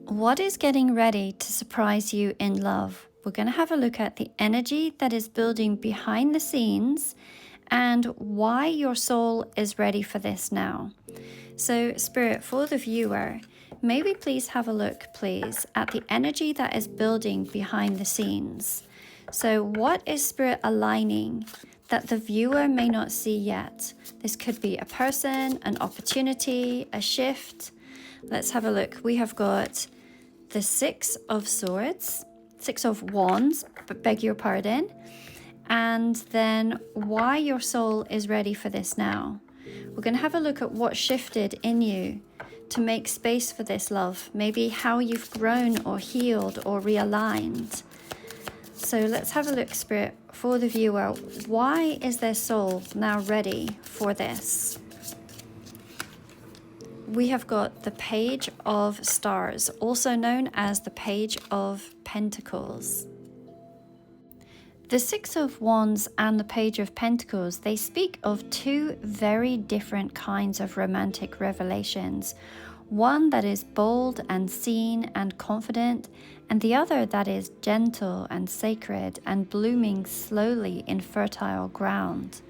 What is getting ready to surprise you in love? We're going to have a look at the energy that is building behind the scenes and why your soul is ready for this now. So, Spirit, for the viewer, may we please have a look, please, at the energy that is building behind the scenes. So, what is Spirit aligning that the viewer may not see yet? This could be a person, an opportunity, a shift. Let's have a look. We have got the Six of Swords, Six of Wands, but beg your pardon, and then why your soul is ready for this now. We're going to have a look at what shifted in you to make space for this love, maybe how you've grown or healed or realigned. So let's have a look, Spirit, for the viewer. Why is their soul now ready for this? We have got the Page of Stars, also known as the Page of Pentacles. The Six of Wands and the Page of Pentacles, they speak of two very different kinds of romantic revelations. One that is bold and seen and confident, and the other that is gentle and sacred and blooming slowly in fertile ground.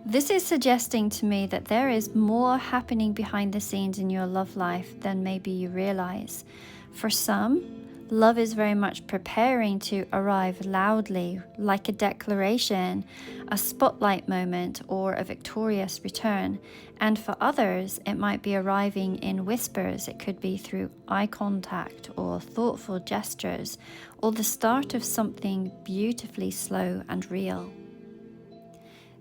This is suggesting to me that there is more happening behind the scenes in your love life than maybe you realize. For some, love is very much preparing to arrive loudly, like a declaration, a spotlight moment, or a victorious return. And for others, it might be arriving in whispers. It could be through eye contact or thoughtful gestures, or the start of something beautifully slow and real.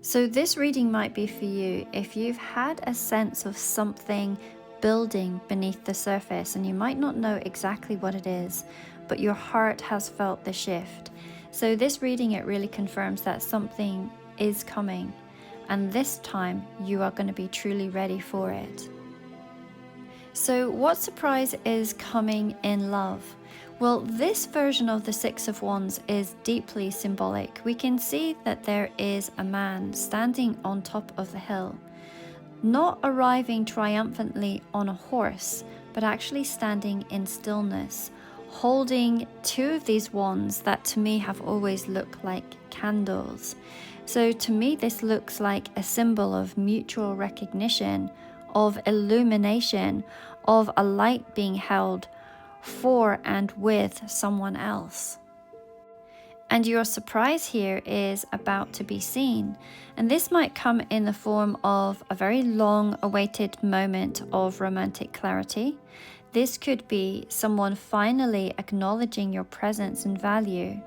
So this reading might be for you if you've had a sense of something building beneath the surface and you might not know exactly what it is, but your heart has felt the shift. So this reading, it really confirms that something is coming, and this time you are going to be truly ready for it. So what surprise is coming in love? Well, this version of the Six of Wands is deeply symbolic. We can see that there is a man standing on top of the hill, not arriving triumphantly on a horse, but actually standing in stillness, holding two of these wands that to me have always looked like candles. So to me, this looks like a symbol of mutual recognition, of illumination, of a light being held for and with someone else. And your surprise here is about to be seen. And this might come in the form of a very long awaited moment of romantic clarity. This could be someone finally acknowledging your presence and value,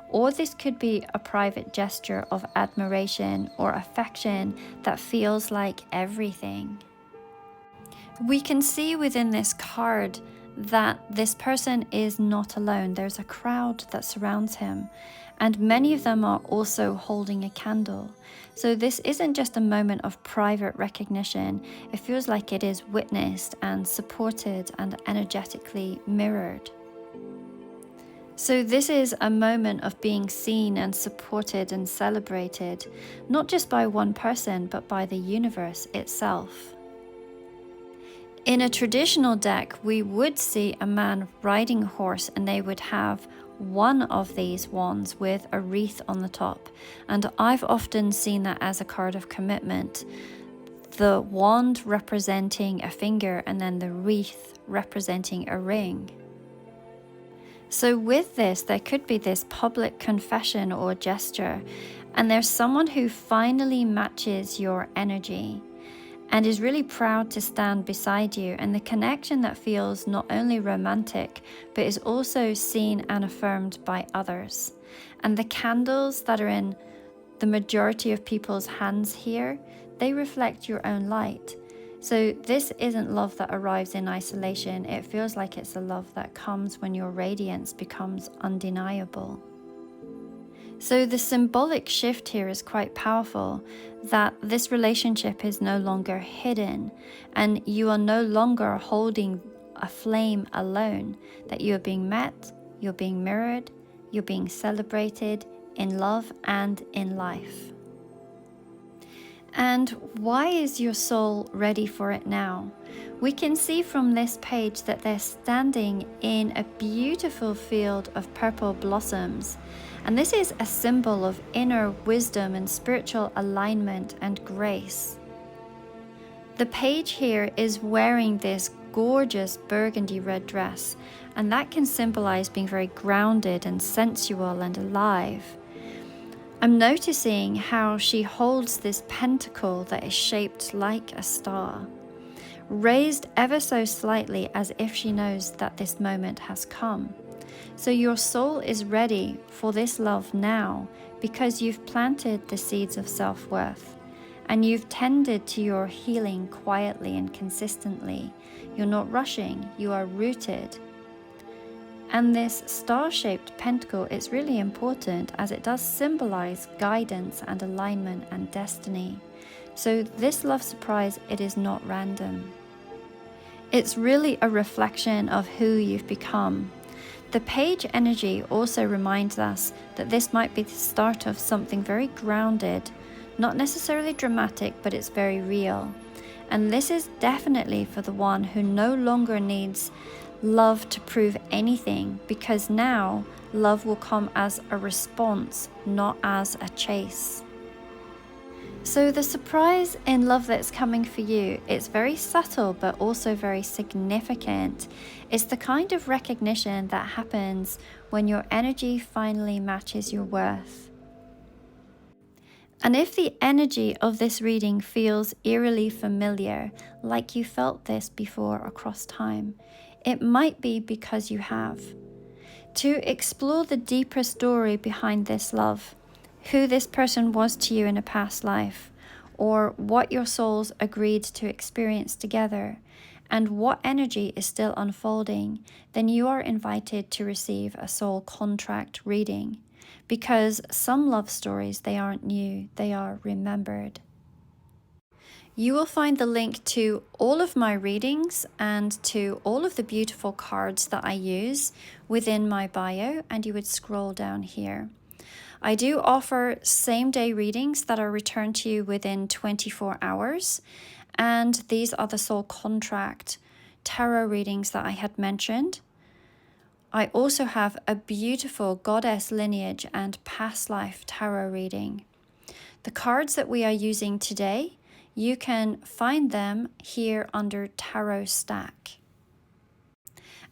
or this could be a private gesture of admiration or affection that feels like everything. We can see within this card that this person is not alone. There's a crowd that surrounds him, and many of them are also holding a candle. So this isn't just a moment of private recognition. It feels like it is witnessed and supported and energetically mirrored. So this is a moment of being seen and supported and celebrated, not just by one person, but by the universe itself. In a traditional deck, we would see a man riding a horse, and they would have one of these wands with a wreath on the top. And I've often seen that as a card of commitment. The wand representing a finger and then the wreath representing a ring. So with this, there could be this public confession or gesture, and there's someone who finally matches your energy and is really proud to stand beside you, and the connection that feels not only romantic, but is also seen and affirmed by others. And the candles that are in the majority of people's hands here, they reflect your own light. So this isn't love that arrives in isolation. It feels like it's a love that comes when your radiance becomes undeniable. So the symbolic shift here is quite powerful, that this relationship is no longer hidden and you are no longer holding a flame alone, that you are being met, you're being mirrored, you're being celebrated in love and in life. And why is your soul ready for it now? We can see from this page that they're standing in a beautiful field of purple blossoms. And this is a symbol of inner wisdom and spiritual alignment and grace. The page here is wearing this gorgeous burgundy red dress, and that can symbolize being very grounded and sensual and alive. I'm noticing how she holds this pentacle that is shaped like a star, raised ever so slightly as if she knows that this moment has come. So your soul is ready for this love now because you've planted the seeds of self-worth and you've tended to your healing quietly and consistently. You're not rushing, you are rooted. And this star-shaped pentacle is really important as it does symbolize guidance and alignment and destiny. So this love surprise, it is not random. It's really a reflection of who you've become. The page energy also reminds us that this might be the start of something very grounded, not necessarily dramatic, but it's very real. And this is definitely for the one who no longer needs love to prove anything, because now love will come as a response, not as a chase. So the surprise in love that's coming for you, it's very subtle but also very significant. It's the kind of recognition that happens when your energy finally matches your worth. And if the energy of this reading feels eerily familiar, like you felt this before across time, it might be because you have. To explore the deeper story behind this love, who this person was to you in a past life, or what your souls agreed to experience together, and what energy is still unfolding, then you are invited to receive a soul contract reading. Because some love stories, they aren't new, they are remembered. You will find the link to all of my readings and to all of the beautiful cards that I use within my bio, and you would scroll down here. I do offer same-day readings that are returned to you within 24 hours, and these are the soul contract tarot readings that I had mentioned. I also have a beautiful goddess lineage and past life tarot reading. The cards that we are using today, you can find them here under Tarot Stack.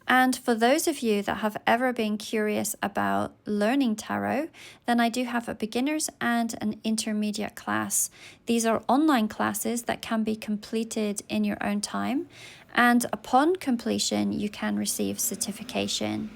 And for those of you that have ever been curious about learning tarot, then I do have a beginner's and an intermediate class. These are online classes that can be completed in your own time, and upon completion, you can receive certification.